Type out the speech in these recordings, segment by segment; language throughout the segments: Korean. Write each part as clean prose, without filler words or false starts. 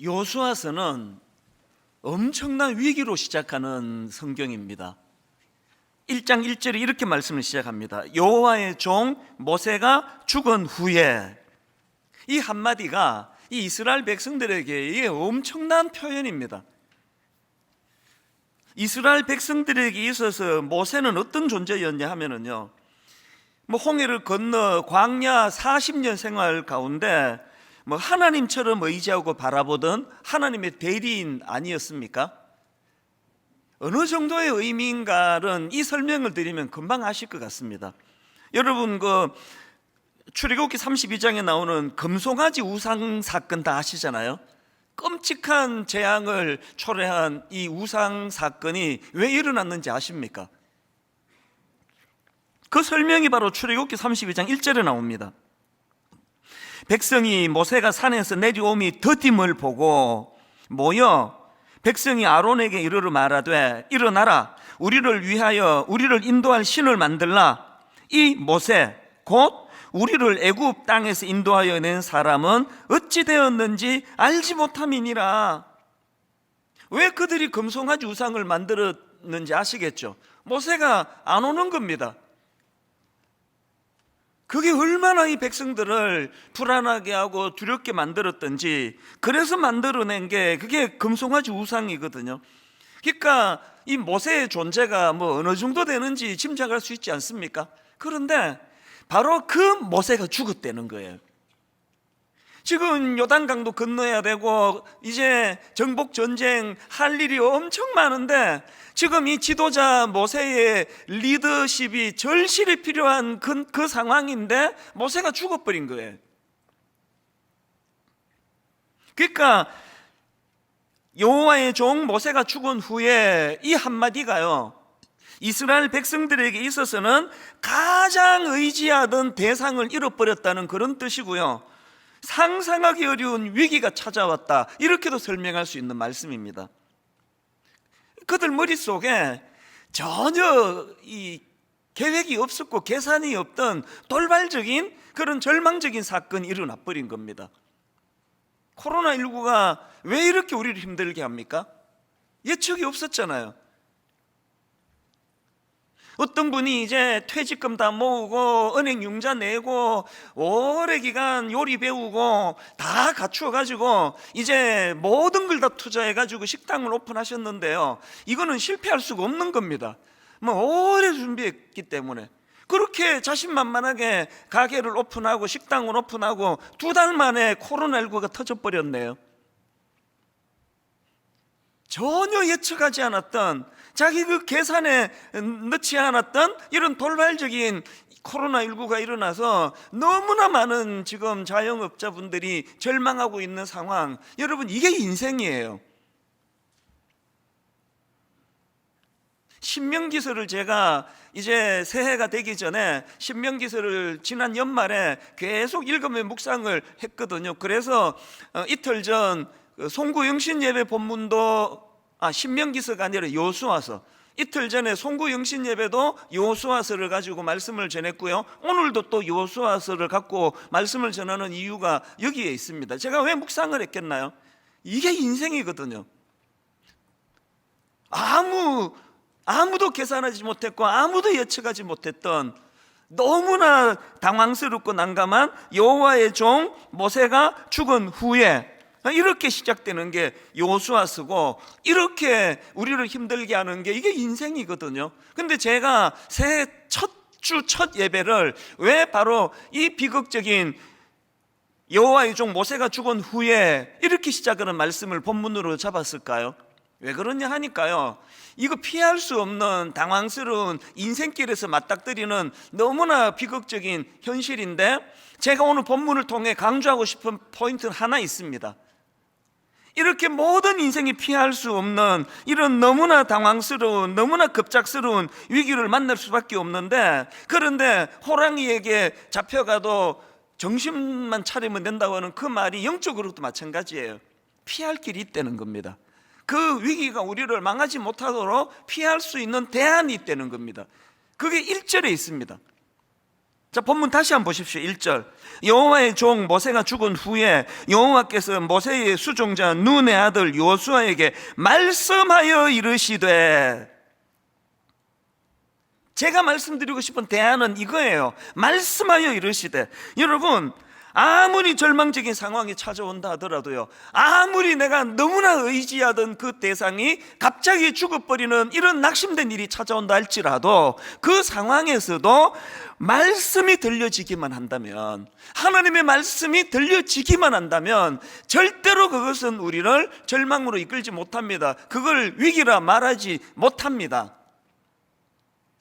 여호수아서는 엄청난 위기로 시작하는 성경입니다. 1장 1절에 이렇게 말씀을 시작합니다. 여호와의 종 모세가 죽은 후에, 이 한마디가 이 이스라엘 백성들에게 이게 엄청난 표현입니다. 이스라엘 백성들에게 있어서 모세는 어떤 존재였냐 하면은요, 홍해를 건너 광야 40년 생활 가운데 하나님처럼 의지하고 바라보던 하나님의 대리인 아니었습니까? 어느 정도의 의미인가는 이 설명을 드리면 금방 아실 것 같습니다. 여러분, 출애굽기 32장에 나오는 금송아지 우상 사건 다 아시잖아요. 끔찍한 재앙을 초래한 이 우상 사건이 왜 일어났는지 아십니까? 그 설명이 바로 출애굽기 32장 1절에 나옵니다. 백성이 모세가 산에서 내려옴이 더딤을 보고 모여 백성이 아론에게 이르러 말하되, 일어나라, 우리를 위하여 우리를 인도할 신을 만들라. 이 모세 곧 우리를 애굽 땅에서 인도하여 낸 사람은 어찌 되었는지 알지 못함이니라. 왜 그들이 금송아지 우상을 만들었는지 아시겠죠? 모세가 안 오는 겁니다. 그게 얼마나 이 백성들을 불안하게 하고 두렵게 만들었던지, 그래서 만들어낸 게 그게 금송아지 우상이거든요. 그러니까 이 모세의 존재가 어느 정도 되는지 짐작할 수 있지 않습니까? 그런데 바로 그 모세가 죽었다는 거예요. 지금 요단강도 건너야 되고 이제 정복 전쟁 할 일이 엄청 많은데, 지금 이 지도자 모세의 리더십이 절실히 필요한 그 상황인데 모세가 죽어버린 거예요. 그러니까 여호와의 종 모세가 죽은 후에 이 한마디가요, 이스라엘 백성들에게 있어서는 가장 의지하던 대상을 잃어버렸다는 그런 뜻이고요, 상상하기 어려운 위기가 찾아왔다, 이렇게도 설명할 수 있는 말씀입니다. 그들 머릿속에 전혀 이 계획이 없었고 계산이 없던 돌발적인 그런 절망적인 사건이 일어나 버린 겁니다. 코로나19가 왜 이렇게 우리를 힘들게 합니까? 예측이 없었잖아요. 어떤 분이 이제 퇴직금 다 모으고 은행 융자 내고 오래 기간 요리 배우고 다 갖추어가지고 이제 모든 걸 다 투자해가지고 식당을 오픈하셨는데요, 이거는 실패할 수가 없는 겁니다. 오래 준비했기 때문에. 그렇게 자신만만하게 가게를 오픈하고 식당을 오픈하고 2달 만에 코로나19가 터져버렸네요. 전혀 예측하지 않았던, 자기 그 계산에 넣지 않았던 이런 돌발적인 코로나19가 일어나서 너무나 많은 지금 자영업자분들이 절망하고 있는 상황. 여러분, 이게 인생이에요. 신명기서를 제가 이제 새해가 되기 전에 신명기서를 지난 연말에 계속 읽으며 묵상을 했거든요. 그래서 이틀 전 송구영신 예배 본문도 신명기서가 아니라 여호수아서, 이틀 전에 송구영신 예배도 여호수아서를 가지고 말씀을 전했고요, 오늘도 또 여호수아서를 갖고 말씀을 전하는 이유가 여기에 있습니다. 제가 왜 묵상을 했겠나요? 이게 인생이거든요. 아무도 계산하지 못했고 아무도 예측하지 못했던, 너무나 당황스럽고 난감한 여호와의 종 모세가 죽은 후에 이렇게 시작되는 게 여호수아서고, 이렇게 우리를 힘들게 하는 게 이게 인생이거든요. 근데 제가 새해 첫 예배를 왜 바로 이 비극적인 여호와의 종 모세가 죽은 후에 이렇게 시작하는 말씀을 본문으로 잡았을까요? 왜 그러냐 하니까요, 이거 피할 수 없는 당황스러운 인생길에서 맞닥뜨리는 너무나 비극적인 현실인데, 제가 오늘 본문을 통해 강조하고 싶은 포인트는 하나 있습니다. 이렇게 모든 인생이 피할 수 없는 이런 너무나 당황스러운, 너무나 급작스러운 위기를 만날 수밖에 없는데, 그런데 호랑이에게 잡혀가도 정신만 차리면 된다고 하는 그 말이 영적으로도 마찬가지예요. 피할 길이 있다는 겁니다. 그 위기가 우리를 망하지 못하도록 피할 수 있는 대안이 있다는 겁니다. 그게 1절에 있습니다. 자, 본문 다시 한번 보십시오. 1절. 여호와의 종 모세가 죽은 후에 여호와께서 모세의 수종자 눈의 아들 여호수아에게 말씀하여 이르시되, 제가 말씀드리고 싶은 대안은 이거예요. 말씀하여 이르시되, 여러분, 아무리 절망적인 상황이 찾아온다 하더라도요, 아무리 내가 너무나 의지하던 그 대상이 갑자기 죽어버리는 이런 낙심된 일이 찾아온다 할지라도, 그 상황에서도 말씀이 들려지기만 한다면, 하나님의 말씀이 들려지기만 한다면 절대로 그것은 우리를 절망으로 이끌지 못합니다. 그걸 위기라 말하지 못합니다.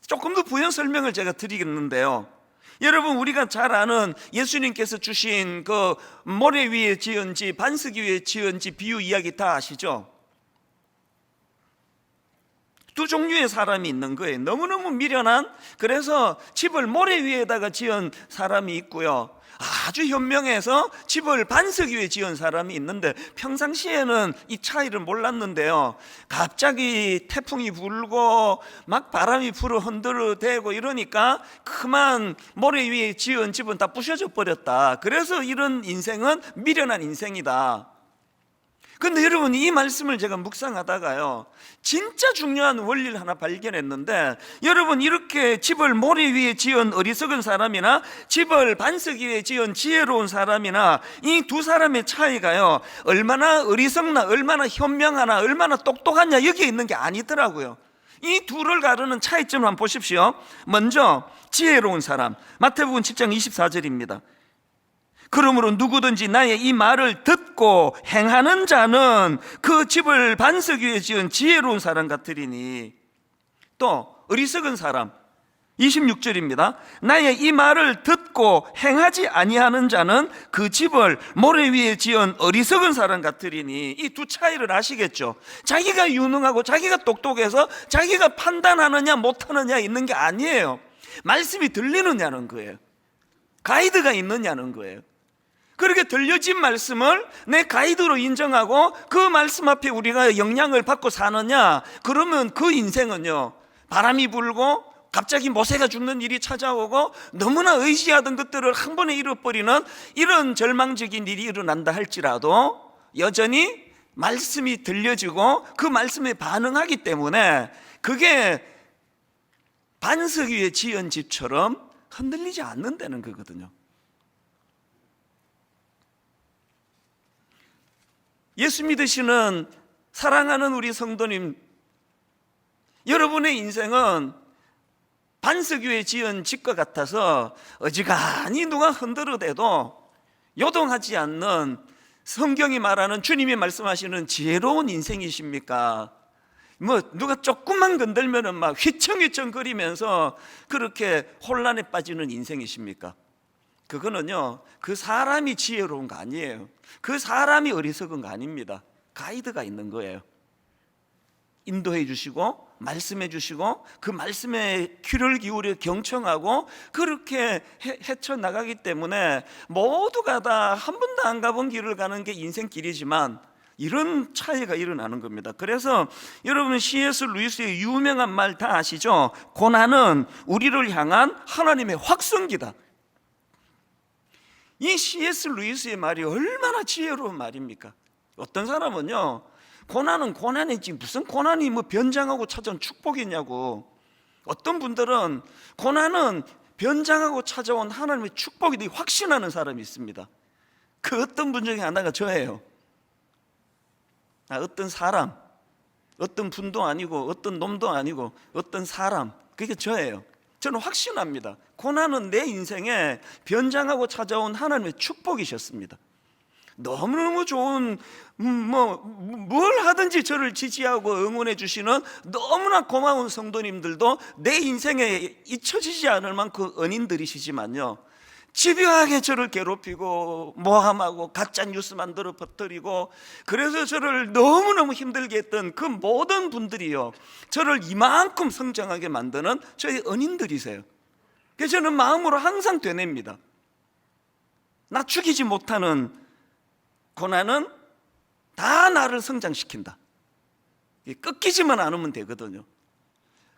조금 더 부연 설명을 제가 드리겠는데요, 여러분, 우리가 잘 아는 예수님께서 주신 그 모래 위에 지은 집, 반석 위에 지은 집 비유 이야기 다 아시죠? 두 종류의 사람이 있는 거예요. 너무너무 미련한, 그래서 집을 모래 위에다가 지은 사람이 있고요, 아주 현명해서 집을 반석 위에 지은 사람이 있는데, 평상시에는 이 차이를 몰랐는데요, 갑자기 태풍이 불고 막 바람이 불어 흔들어대고 이러니까 그만 모래 위에 지은 집은 다 부셔져 버렸다. 그래서 이런 인생은 미련한 인생이다. 근데 여러분, 이 말씀을 제가 묵상하다가요, 진짜 중요한 원리를 하나 발견했는데, 여러분, 이렇게 집을 모래 위에 지은 어리석은 사람이나 집을 반석 위에 지은 지혜로운 사람이나, 이 두 사람의 차이가요, 얼마나 어리석나, 얼마나 현명하나, 얼마나 똑똑하냐, 여기에 있는 게 아니더라고요. 이 둘을 가르는 차이점을 한번 보십시오. 먼저 지혜로운 사람, 마태복음 7장 24절입니다. 그러므로 누구든지 나의 이 말을 듣고 행하는 자는 그 집을 반석 위에 지은 지혜로운 사람 같으리니. 또 어리석은 사람, 26절입니다. 나의 이 말을 듣고 행하지 아니하는 자는 그 집을 모래 위에 지은 어리석은 사람 같으리니. 이 두 차이를 아시겠죠? 자기가 유능하고 자기가 똑똑해서 자기가 판단하느냐 못하느냐 있는 게 아니에요. 말씀이 들리느냐는 거예요. 가이드가 있느냐는 거예요. 그렇게 들려진 말씀을 내 가이드로 인정하고 그 말씀 앞에 우리가 영향을 받고 사느냐, 그러면 그 인생은요, 바람이 불고 갑자기 모세가 죽는 일이 찾아오고 너무나 의지하던 것들을 한 번에 잃어버리는 이런 절망적인 일이 일어난다 할지라도 여전히 말씀이 들려지고 그 말씀에 반응하기 때문에 그게 반석 위에 지은 집처럼 흔들리지 않는다는 거거든요. 예수 믿으시는 사랑하는 우리 성도님, 여러분의 인생은 반석 위에 지은 집과 같아서 어지간히 누가 흔들어대도 요동하지 않는, 성경이 말하는, 주님이 말씀하시는 지혜로운 인생이십니까? 뭐 누가 조금만 건들면은 막 휘청휘청 거리면서 그렇게 혼란에 빠지는 인생이십니까? 그거는요, 그 사람이 지혜로운 거 아니에요. 그 사람이 어리석은 거 아닙니다. 가이드가 있는 거예요. 인도해 주시고 말씀해 주시고 그 말씀에 귀를 기울여 경청하고 그렇게 헤쳐나가기 때문에 모두가 다 한 번도 안 가본 길을 가는 게 인생길이지만 이런 차이가 일어나는 겁니다. 그래서 여러분, C.S. 루이스의 유명한 말 다 아시죠? 고난은 우리를 향한 하나님의 확성기다. 이 C.S. 루이스의 말이 얼마나 지혜로운 말입니까? 어떤 사람은요, 고난은 고난이지 무슨 고난이 뭐 변장하고 찾아온 축복이냐고. 어떤 분들은 고난은 변장하고 찾아온 하나님의 축복이 확신하는 사람이 있습니다. 그 어떤 분 중에 하나가 저예요. 어떤 사람, 어떤 분도 아니고 어떤 놈도 아니고 어떤 사람, 그게 저예요. 저는 확신합니다. 고난은 내 인생에 변장하고 찾아온 하나님의 축복이셨습니다. 너무너무 좋은, 뭘 하든지 저를 지지하고 응원해 주시는 너무나 고마운 성도님들도 내 인생에 잊혀지지 않을 만큼 은인들이시지만요, 집요하게 저를 괴롭히고 모함하고 가짜 뉴스 만들어 퍼뜨리고 그래서 저를 너무너무 힘들게 했던 그 모든 분들이요, 저를 이만큼 성장하게 만드는 저희 은인들이세요. 그래서 저는 마음으로 항상 되뇌입니다. 나 죽이지 못하는 고난은 다 나를 성장시킨다. 꺾이지만 않으면 되거든요.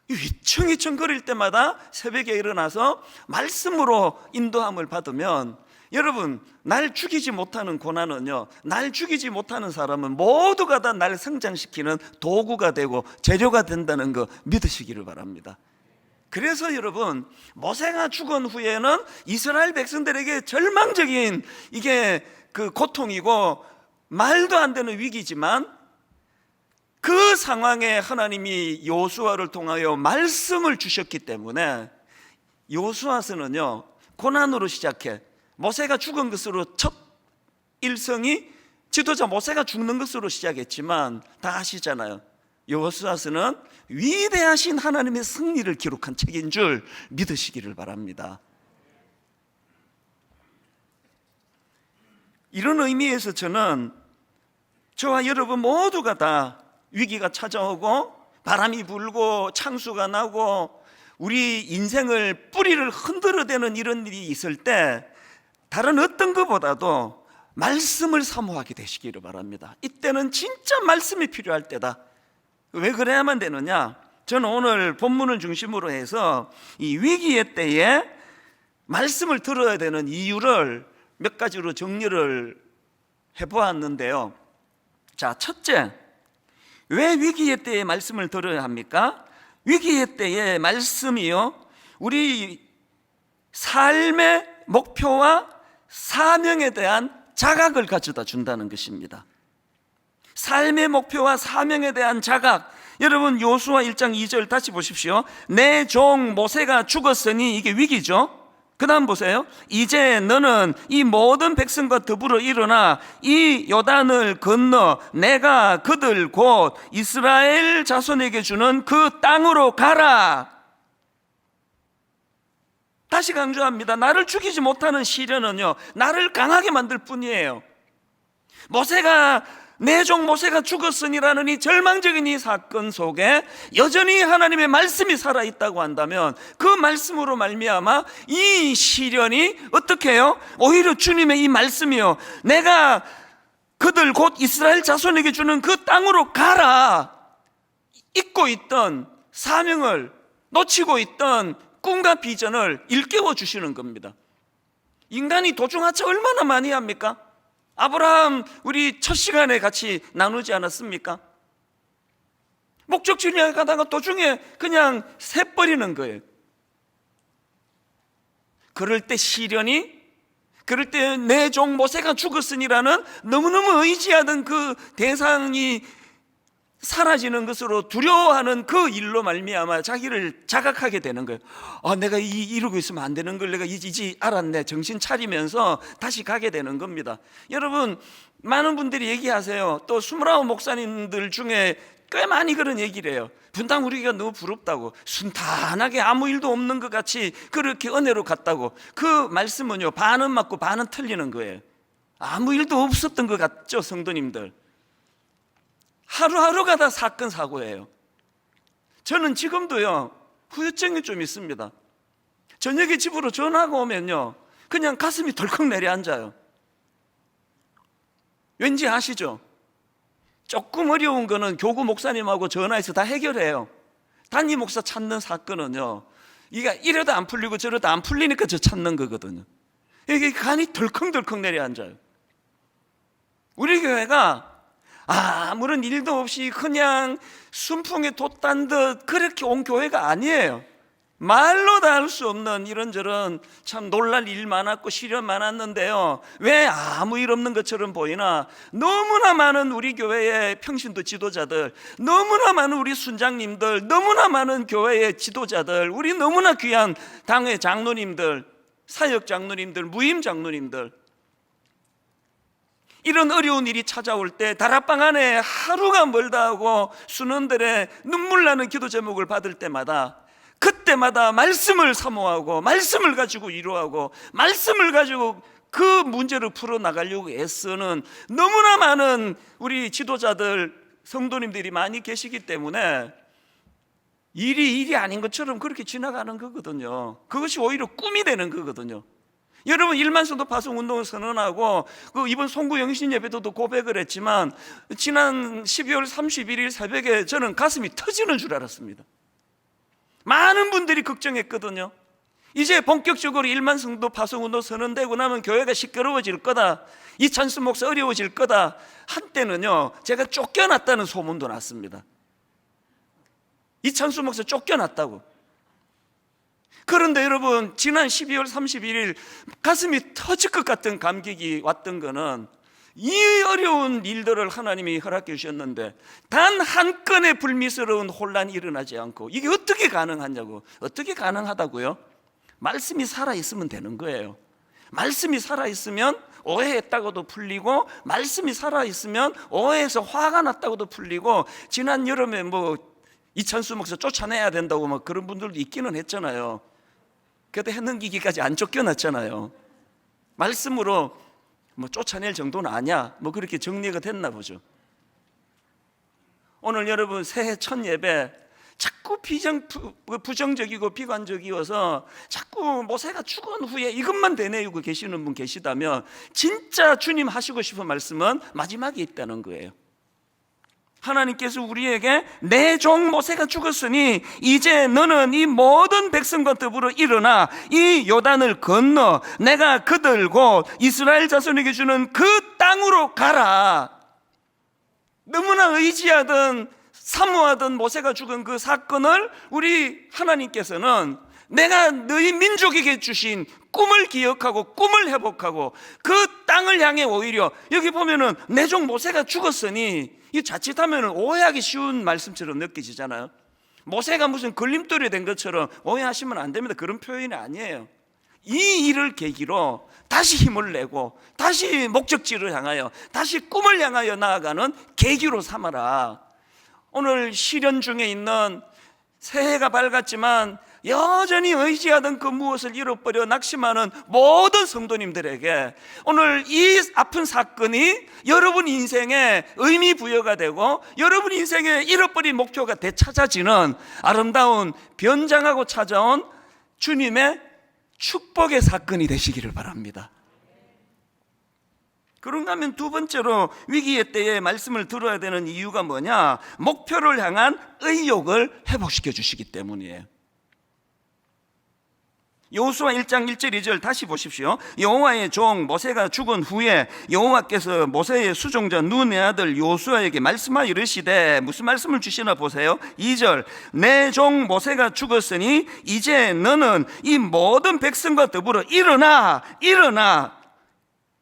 휘청휘청 거릴 때마다 새벽에 일어나서 말씀으로 인도함을 받으면, 여러분, 날 죽이지 못하는 고난은요, 날 죽이지 못하는 사람은 모두가 다 날 성장시키는 도구가 되고 재료가 된다는 거 믿으시기를 바랍니다. 그래서 여러분, 모세가 죽은 후에는 이스라엘 백성들에게 절망적인 이게 그 고통이고 말도 안 되는 위기지만, 그 상황에 하나님이 여호수아를 통하여 말씀을 주셨기 때문에, 여호수아서는요 고난으로 시작해 모세가 죽은 것으로 첫 일성이 지도자 모세가 죽는 것으로 시작했지만, 다 아시잖아요. 여호수아서는 위대하신 하나님의 승리를 기록한 책인 줄 믿으시기를 바랍니다. 이런 의미에서 저는 저와 여러분 모두가 다 위기가 찾아오고 바람이 불고 창수가 나고 우리 인생을 뿌리를 흔들어대는 이런 일이 있을 때, 다른 어떤 것보다도 말씀을 사모하게 되시기를 바랍니다. 이때는 진짜 말씀이 필요할 때다. 왜 그래야만 되느냐? 저는 오늘 본문을 중심으로 해서 이 위기의 때에 말씀을 들어야 되는 이유를 몇 가지로 정리를 해보았는데요. 자, 첫째, 왜 위기의 때에 말씀을 들어야 합니까? 위기의 때에 말씀이요, 우리 삶의 목표와 사명에 대한 자각을 가져다 준다는 것입니다. 삶의 목표와 사명에 대한 자각. 여러분, 여호수아 1장 2절 다시 보십시오. 내 종 모세가 죽었으니, 이게 위기죠. 그 다음 보세요. 이제 너는 이 모든 백성과 더불어 일어나 이 요단을 건너 내가 그들 곧 이스라엘 자손에게 주는 그 땅으로 가라. 다시 강조합니다. 나를 죽이지 못하는 시련은요, 나를 강하게 만들 뿐이에요. 모세가, 내 종 모세가 죽었으니라는 이 절망적인 이 사건 속에 여전히 하나님의 말씀이 살아있다고 한다면, 그 말씀으로 말미암아 이 시련이 어떻게 해요? 오히려 주님의 이 말씀이요, 내가 그들 곧 이스라엘 자손에게 주는 그 땅으로 가라, 잊고 있던 사명을, 놓치고 있던 꿈과 비전을 일깨워 주시는 겁니다. 인간이 도중하차 얼마나 많이 합니까? 아브라함 우리 첫 시간에 같이 나누지 않았습니까? 목적지에 가다가 도중에 그냥 새버리는 거예요. 그럴 때 시련이, 그럴 때 내 종 모세가 죽었으니라는 너무너무 의지하던 그 대상이 사라지는 것으로 두려워하는 그 일로 말미암아 자기를 자각하게 되는 거예요. 내가 이러고 있으면 안 되는 걸 내가 이제 알았네. 정신 차리면서 다시 가게 되는 겁니다. 여러분, 많은 분들이 얘기하세요. 또 29 목사님들 중에 꽤 많이 그런 얘기를 해요. 분당 우리가 너무 부럽다고, 순탄하게 아무 일도 없는 것 같이 그렇게 은혜로 갔다고. 그 말씀은요, 반은 맞고 반은 틀리는 거예요. 아무 일도 없었던 것 같죠, 성도님들? 하루하루가 다 사건 사고예요. 저는 지금도요 후유증이 좀 있습니다. 저녁에 집으로 전화가 오면요 그냥 가슴이 덜컥 내려앉아요. 왠지 아시죠? 조금 어려운 거는 교구 목사님하고 전화해서 다 해결해요. 담임 목사 찾는 사건은요, 이게 이래도 안 풀리고 저래도 안 풀리니까 저 찾는 거거든요. 이게 간이 덜컹덜컹 내려앉아요. 우리 교회가 아무런 일도 없이 그냥 순풍에 돛단 듯 그렇게 온 교회가 아니에요. 말로 다 할 수 없는 이런저런 참 놀랄 일 많았고 시련 많았는데요, 왜 아무 일 없는 것처럼 보이나? 너무나 많은 우리 교회의 평신도 지도자들, 너무나 많은 우리 순장님들, 너무나 많은 교회의 지도자들, 우리 너무나 귀한 당회 장로님들, 사역 장로님들, 무임 장로님들, 이런 어려운 일이 찾아올 때 다락방 안에 하루가 멀다 하고 순원들의 눈물 나는 기도 제목을 받을 때마다, 그때마다 말씀을 사모하고 말씀을 가지고 위로하고 말씀을 가지고 그 문제를 풀어나가려고 애쓰는 너무나 많은 우리 지도자들, 성도님들이 많이 계시기 때문에 일이 아닌 것처럼 그렇게 지나가는 거거든요. 그것이 오히려 꿈이 되는 거거든요. 여러분, 1만 성도 파송 운동을 선언하고 이번 송구 영신 예배도 고백을 했지만, 지난 12월 31일 새벽에 저는 가슴이 터지는 줄 알았습니다. 많은 분들이 걱정했거든요. 이제 본격적으로 1만 성도 파송운동 선언되고 나면 교회가 시끄러워질 거다, 이찬수 목사 어려워질 거다. 한때는요, 제가 쫓겨났다는 소문도 났습니다. 이찬수 목사 쫓겨났다고. 그런데 여러분, 지난 12월 31일 가슴이 터질 것 같은 감격이 왔던 거는, 이 어려운 일들을 하나님이 허락해 주셨는데 단 한 건의 불미스러운 혼란이 일어나지 않고, 이게 어떻게 가능하냐고. 어떻게 가능하다고요? 말씀이 살아있으면 되는 거예요. 말씀이 살아있으면 오해했다고도 풀리고, 말씀이 살아있으면 오해해서 화가 났다고도 풀리고, 지난 여름에 이찬수 목사 쫓아내야 된다고 그런 분들도 있기는 했잖아요. 그래도 해 넘기기까지 안 쫓겨났잖아요. 말씀으로 쫓아낼 정도는 아니야, 그렇게 정리가 됐나 보죠. 오늘 여러분 새해 첫 예배 자꾸 부정적이고 비관적이어서 자꾸 모세가 죽은 후에 이것만 되뇌이고 계시는 분 계시다면, 진짜 주님 하시고 싶은 말씀은 마지막에 있다는 거예요. 하나님께서 우리에게 내 종 모세가 죽었으니 이제 너는 이 모든 백성과 더불어 일어나 이 요단을 건너 내가 그들 곧 이스라엘 자손에게 주는 그 땅으로 가라. 너무나 의지하던 사모하던 모세가 죽은 그 사건을 우리 하나님께서는 내가 너희 민족에게 주신 꿈을 기억하고 꿈을 회복하고 그 땅을 향해, 오히려 여기 보면은 내 종 모세가 죽었으니, 이 자칫하면 오해하기 쉬운 말씀처럼 느껴지잖아요. 모세가 무슨 걸림돌이 된 것처럼 오해하시면 안 됩니다. 그런 표현이 아니에요. 이 일을 계기로 다시 힘을 내고 다시 목적지를 향하여, 다시 꿈을 향하여 나아가는 계기로 삼아라. 오늘 시련 중에 있는, 새해가 밝았지만 여전히 의지하던 그 무엇을 잃어버려 낙심하는 모든 성도님들에게 오늘 이 아픈 사건이 여러분 인생에 의미 부여가 되고 여러분 인생에 잃어버린 목표가 되찾아지는 아름다운 변장하고 찾아온 주님의 축복의 사건이 되시기를 바랍니다. 그런가 하면 두 번째로 위기의 때에 말씀을 들어야 되는 이유가 뭐냐? 목표를 향한 의욕을 회복시켜 주시기 때문이에요. 여호수아 1장 1절 2절 다시 보십시오. 여호와의 종 모세가 죽은 후에 여호와께서 모세의 수종자 눈의 아들 여호수아에게 말씀하여 이르시되, 무슨 말씀을 주시나 보세요. 2절, 내 종 모세가 죽었으니 이제 너는 이 모든 백성과 더불어 일어나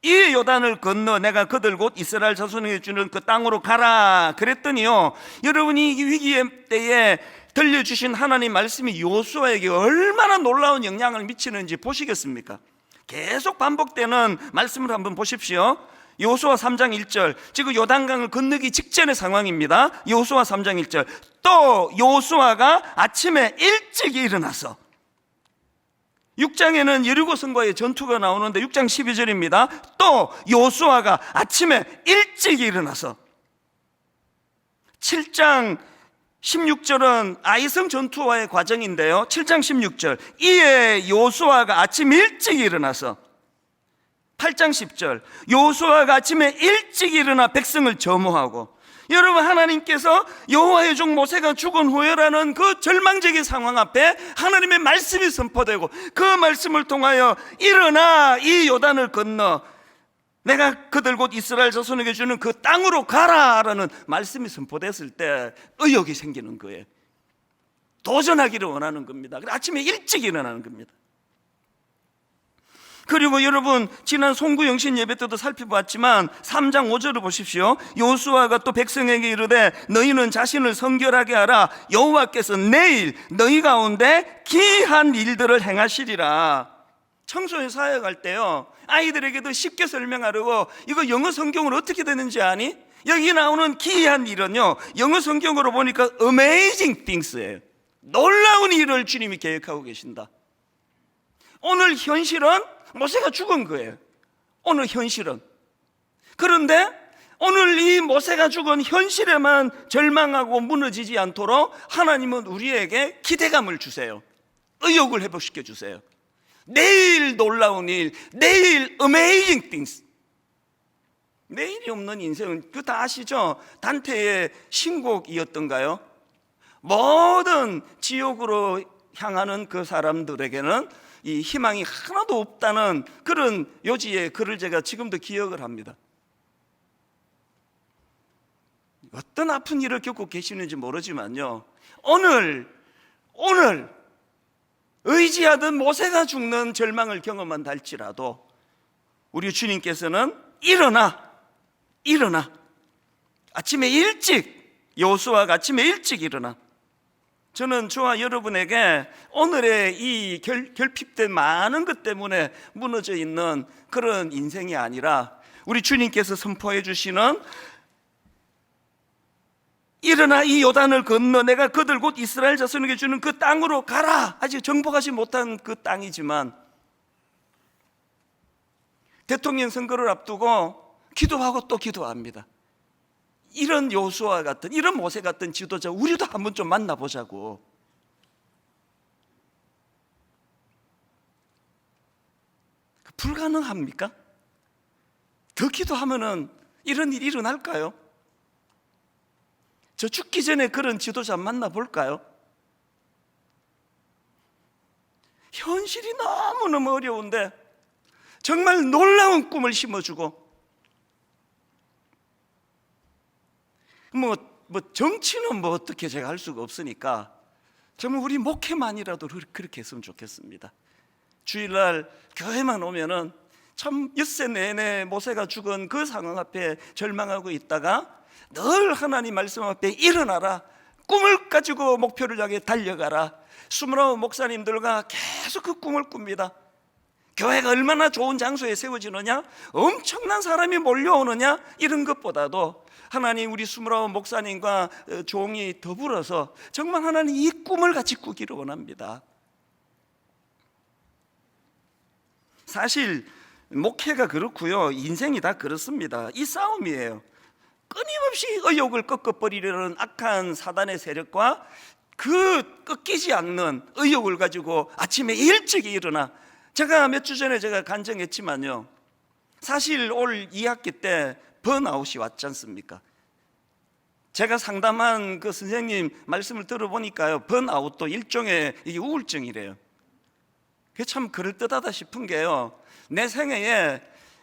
이 요단을 건너 내가 그들 곧 이스라엘 자손에게 주는 그 땅으로 가라. 그랬더니요, 여러분이 이 위기의 때에 들려주신 하나님 말씀이 여호수아에게 얼마나 놀라운 영향을 미치는지 보시겠습니까? 계속 반복되는 말씀을 한번 보십시오. 여호수아 3장 1절, 지금 요단강을 건너기 직전의 상황입니다. 여호수아 3장 1절, 또 여호수아가 아침에 일찍 일어나서, 6장에는 여리고 성과의 전투가 나오는데 6장 12절입니다. 또 여호수아가 아침에 일찍 일어나서, 7장 16절은 아이성 전투와의 과정인데요, 7장 16절, 이에 여호수아가 아침 일찍 일어나서, 8장 10절, 여호수아가 아침에 일찍 일어나 백성을 점호하고, 여러분 하나님께서 여호와의 종 모세가 죽은 후에라는 그 절망적인 상황 앞에 하나님의 말씀이 선포되고, 그 말씀을 통하여 일어나 이 요단을 건너 내가 그들 곧 이스라엘 자손에게 주는 그 땅으로 가라라는 말씀이 선포됐을 때 의욕이 생기는 거예요. 도전하기를 원하는 겁니다. 아침에 일찍 일어나는 겁니다. 그리고 여러분 지난 송구영신 예배 때도 살펴봤지만 3장 5절을 보십시오. 여호수아가 또 백성에게 이르되 너희는 자신을 성결하게 하라. 여호와께서 내일 너희 가운데 기이한 일들을 행하시리라. 청소년 사역할 때요, 아이들에게도 쉽게 설명하려고 이거 영어 성경으로 어떻게 되는지 아니? 여기 나오는 기이한 일은요, 영어 성경으로 보니까 amazing things예요. 놀라운 일을 주님이 계획하고 계신다. 오늘 현실은 모세가 죽은 거예요. 오늘 현실은. 그런데 오늘 이 모세가 죽은 현실에만 절망하고 무너지지 않도록 하나님은 우리에게 기대감을 주세요. 의욕을 회복시켜 주세요. 내일 놀라운 일, 내일 amazing things. 내일이 없는 인생은 그거 다 아시죠? 단테의 신곡이었던가요? 모든 지옥으로 향하는 그 사람들에게는 이 희망이 하나도 없다는 그런 요지의 글을 제가 지금도 기억을 합니다. 어떤 아픈 일을 겪고 계시는지 모르지만요, 오늘 의지하던 모세가 죽는 절망을 경험한다 할지라도 우리 주님께서는 일어나 아침에 일찍, 여호수아가 아침에 일찍 일어나. 저는 저와 여러분에게 오늘의 이 결핍된 많은 것 때문에 무너져 있는 그런 인생이 아니라 우리 주님께서 선포해 주시는 일어나 이 요단을 건너 내가 그들 곧 이스라엘 자손에게 주는 그 땅으로 가라. 아직 정복하지 못한 그 땅이지만 대통령 선거를 앞두고 기도하고 또 기도합니다. 이런 여호수아 같은, 이런 모세 같은 지도자 우리도 한번 좀 만나보자고. 불가능합니까? 더 기도하면은 이런 일이 일어날까요? 저 죽기 전에 그런 지도자 만나볼까요? 현실이 너무너무 어려운데 정말 놀라운 꿈을 심어주고, 뭐 정치는 뭐 어떻게 제가 할 수가 없으니까 정말 우리 목회만이라도 그렇게 했으면 좋겠습니다. 주일날 교회만 오면은 참 엿새 내내 모세가 죽은 그 상황 앞에 절망하고 있다가 늘 하나님 말씀 앞에 일어나라, 꿈을 가지고 목표를 향해 달려가라. 29 목사님들과 계속 그 꿈을 꿉니다. 교회가 얼마나 좋은 장소에 세워지느냐, 엄청난 사람이 몰려오느냐, 이런 것보다도 하나님 우리 29 목사님과 종이 더불어서 정말 하나님 이 꿈을 같이 꾸기를 원합니다. 사실 목회가 그렇고요, 인생이 다 그렇습니다. 이 싸움이에요. 끊임없이 의욕을 꺾어버리려는 악한 사단의 세력과 그 꺾이지 않는 의욕을 가지고 아침에 일찍 일어나. 제가 몇 주 전에 제가 간증했지만요, 사실 올 2학기 때 번아웃이 왔지 않습니까? 제가 상담한 그 선생님 말씀을 들어보니까요, 번아웃도 일종의 이게 우울증이래요. 그게 참 그럴듯하다 싶은 게요, 내 생애에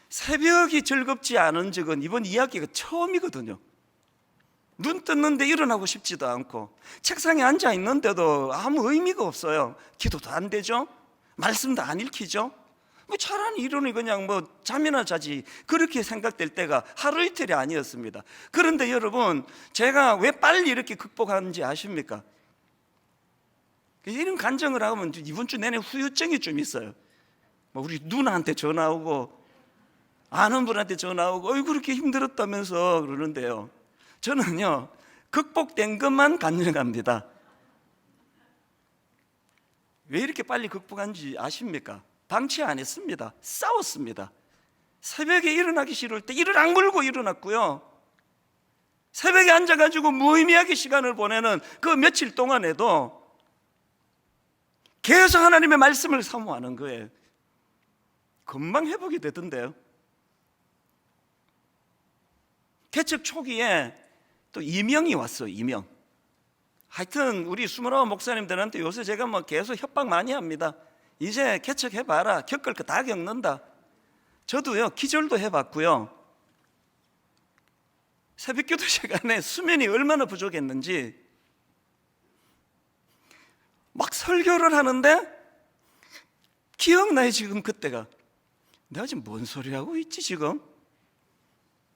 새벽이 즐겁지 않은 적은 이번 2학기가 처음이거든요. 눈 떴는데 일어나고 싶지도 않고 책상에 앉아 있는데도 아무 의미가 없어요. 기도도 안 되죠, 말씀도 안 읽히죠. 뭐 차라리 이러니 그냥 뭐 잠이나 자지, 그렇게 생각될 때가 하루 이틀이 아니었습니다. 그런데 여러분, 제가 왜 빨리 이렇게 극복하는지 아십니까? 이런 간증을 하면 이번 주 내내 후유증이 좀 있어요. 뭐 우리 누나한테 전화 오고 아는 분한테 전화 오고 어이 그렇게 힘들었다면서 그러는데요, 저는요 극복된 것만 간증합니다. 왜 이렇게 빨리 극복한지 아십니까? 방치 안 했습니다. 싸웠습니다. 새벽에 일어나기 싫을 때 이를 악물고 일어났고요, 새벽에 앉아가지고 무의미하게 시간을 보내는 그 며칠 동안에도 계속 하나님의 말씀을 사모하는 거예요. 금방 회복이 되던데요. 개척 초기에 또 이명이 왔어요. 이명. 하여튼 우리 29 목사님들한테 요새 제가 뭐 계속 협박 많이 합니다. 이제 개척해봐라, 겪을 거 다 겪는다. 저도요 기절도 해봤고요, 새벽기도 시간에 수면이 얼마나 부족했는지 막 설교를 하는데 기억나요. 지금 그때가 내가 지금 뭔 소리 하고 있지 지금,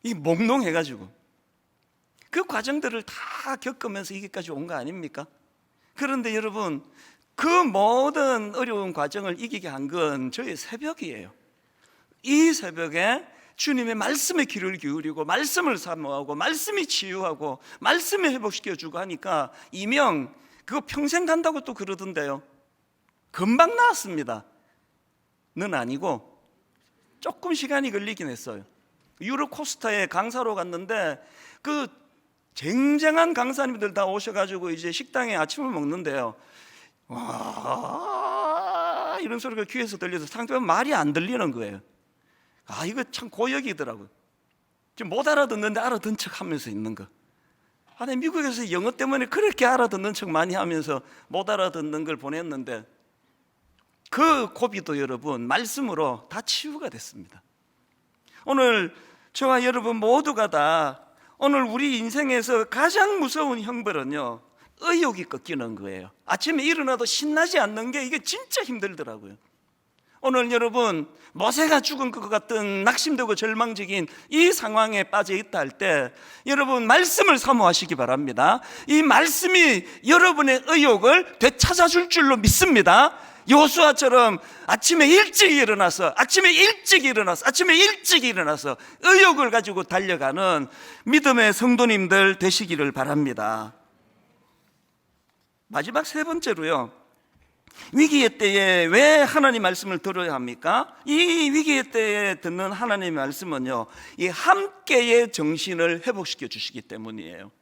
이 몽롱해가지고 그 과정들을 다 겪으면서 이기까지 온 거 아닙니까? 그런데 여러분, 그 모든 어려운 과정을 이기게 한 건 저희 새벽이에요. 이 새벽에 주님의 말씀에 귀를 기울이고 말씀을 사모하고 말씀이 치유하고 말씀을 회복시켜주고 하니까 이명 그거 평생 간다고 또 그러던데요. 금방 나았습니다. 는 아니고 조금 시간이 걸리긴 했어요. 유럽 코스타에 강사로 갔는데 그 쟁쟁한 강사님들 다 오셔가지고 이제 식당에 아침을 먹는데요, 와 이런 소리가 귀에서 들려서 상대방 말이 안 들리는 거예요. 아 이거 참 고역이더라고요. 지금 못 알아듣는데 알아듣는 척 하면서 있는 거. 아니, 미국에서 영어 때문에 그렇게 알아듣는 척 많이 하면서 못 알아듣는 걸 보냈는데 그 고비도 여러분 말씀으로 다 치유가 됐습니다. 오늘 저와 여러분 모두가 다 오늘 우리 인생에서 가장 무서운 형벌은요, 의욕이 꺾이는 거예요. 아침에 일어나도 신나지 않는 게 이게 진짜 힘들더라고요. 오늘 여러분 모세가 죽은 것 같은 낙심되고 절망적인 이 상황에 빠져 있다 할 때 여러분 말씀을 사모하시기 바랍니다. 이 말씀이 여러분의 의욕을 되찾아줄 줄로 믿습니다. 여호수아처럼 아침에 일찍 일어나서 의욕을 가지고 달려가는 믿음의 성도님들 되시기를 바랍니다. 마지막 세 번째로요, 위기의 때에 왜 하나님 말씀을 들어야 합니까? 이 위기의 때에 듣는 하나님의 말씀은요, 이 함께의 정신을 회복시켜 주시기 때문이에요.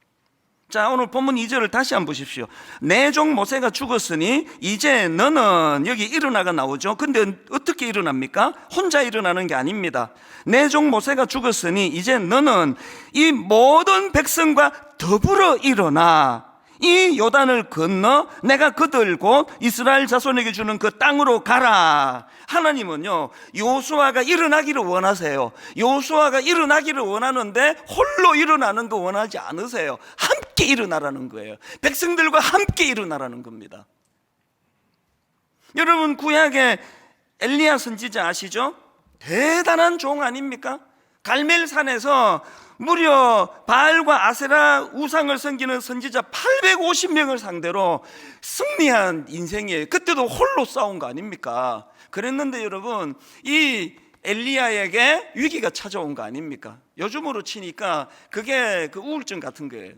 자, 오늘 본문 2절을 다시 한번 보십시오. 내 종 모세가 죽었으니 이제 너는, 여기 일어나가 나오죠. 근데 어떻게 일어납니까? 혼자 일어나는 게 아닙니다. 내 종 모세가 죽었으니 이제 너는 이 모든 백성과 더불어 일어나 이 요단을 건너 내가 그들 곧 이스라엘 자손에게 주는 그 땅으로 가라. 하나님은요, 여호수아가 일어나기를 원하세요. 여호수아가 일어나기를 원하는데 홀로 일어나는 거 원하지 않으세요. 함께 일어나라는 거예요. 백성들과 함께 일어나라는 겁니다. 여러분, 구약의 엘리야 선지자 아시죠? 대단한 종 아닙니까? 갈멜산에서 무려 바알과 아세라 우상을 섬기는 선지자 850명을 상대로 승리한 인생이에요. 그때도 홀로 싸운 거 아닙니까? 그랬는데 여러분, 이 엘리야에게 위기가 찾아온 거 아닙니까? 요즘으로 치니까 그게 그 우울증 같은 거예요.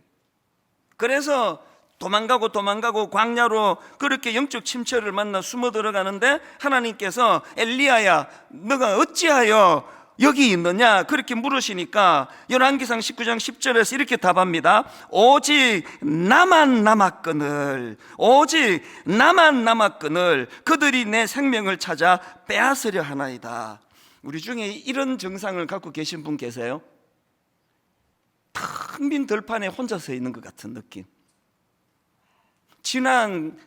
그래서 도망가고 광야로 그렇게 영적 침체를 만나 숨어 들어가는데 하나님께서 엘리야야, 너가 어찌하여 여기 있느냐 그렇게 물으시니까 열왕기상 19장 10절에서 이렇게 답합니다. 오직 나만 남았거늘 그들이 내 생명을 찾아 빼앗으려 하나이다. 우리 중에 이런 증상을 갖고 계신 분 계세요? 텅 빈 들판에 혼자 서 있는 것 같은 느낌. 지난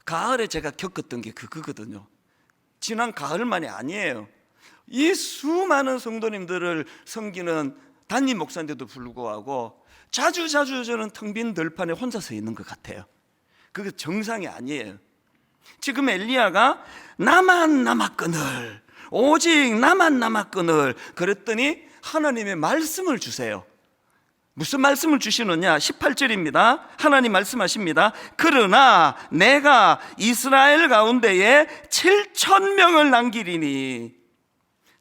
가을에 제가 겪었던 게 그거거든요. 지난 가을만이 아니에요. 이 수많은 성도님들을 섬기는 담임 목사인데도 불구하고 자주 저는 텅 빈 들판에 혼자 서 있는 것 같아요. 그게 정상이 아니에요. 지금 엘리야가 나만 남았거늘, 오직 나만 남았거늘 그랬더니 하나님의 말씀을 주세요. 무슨 말씀을 주시느냐? 18절입니다. 하나님 말씀하십니다. 그러나 내가 이스라엘 가운데에 7,000명을 남기리니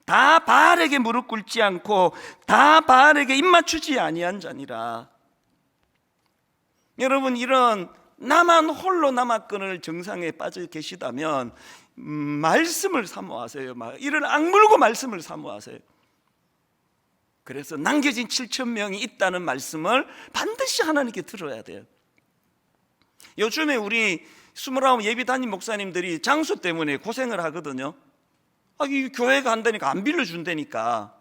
다 바알에게 무릎 꿇지 않고 다 바알에게 입맞추지 아니한 자니라. 여러분, 이런 나만 홀로 남았거늘 정상에 빠져 계시다면 말씀을 사모하세요. 이를 악물고 말씀을 사모하세요. 그래서 남겨진 7,000명이 있다는 말씀을 반드시 하나님께 들어야 돼요. 요즘에 우리 29 예비 담임 목사님들이 장소 때문에 고생을 하거든요. 이 교회가 한다니까 안 빌려준다니까.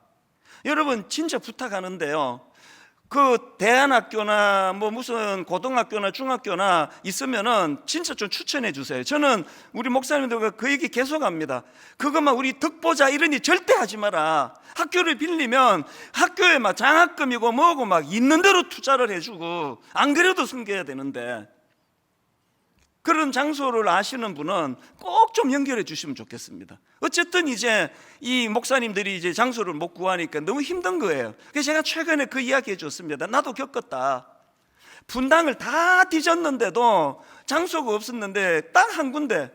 여러분, 진짜 부탁하는데요, 그 대안학교나 뭐 무슨 고등학교나 중학교나 있으면은 진짜 좀 추천해 주세요. 저는 우리 목사님들과 그 얘기 계속 합니다. 그것만 우리 덕보자 이러니 절대 하지 마라. 학교를 빌리면 학교에 막 장학금이고 뭐고 막 있는 대로 투자를 해주고 안 그래도 섬겨야 되는데, 그런 장소를 아시는 분은 꼭 좀 연결해 주시면 좋겠습니다. 어쨌든 이제 이 목사님들이 이제 장소를 못 구하니까 너무 힘든 거예요. 그래서 제가 최근에 그 이야기 해줬습니다. 나도 겪었다. 분당을 다 뒤졌는데도 장소가 없었는데 딱 한 군데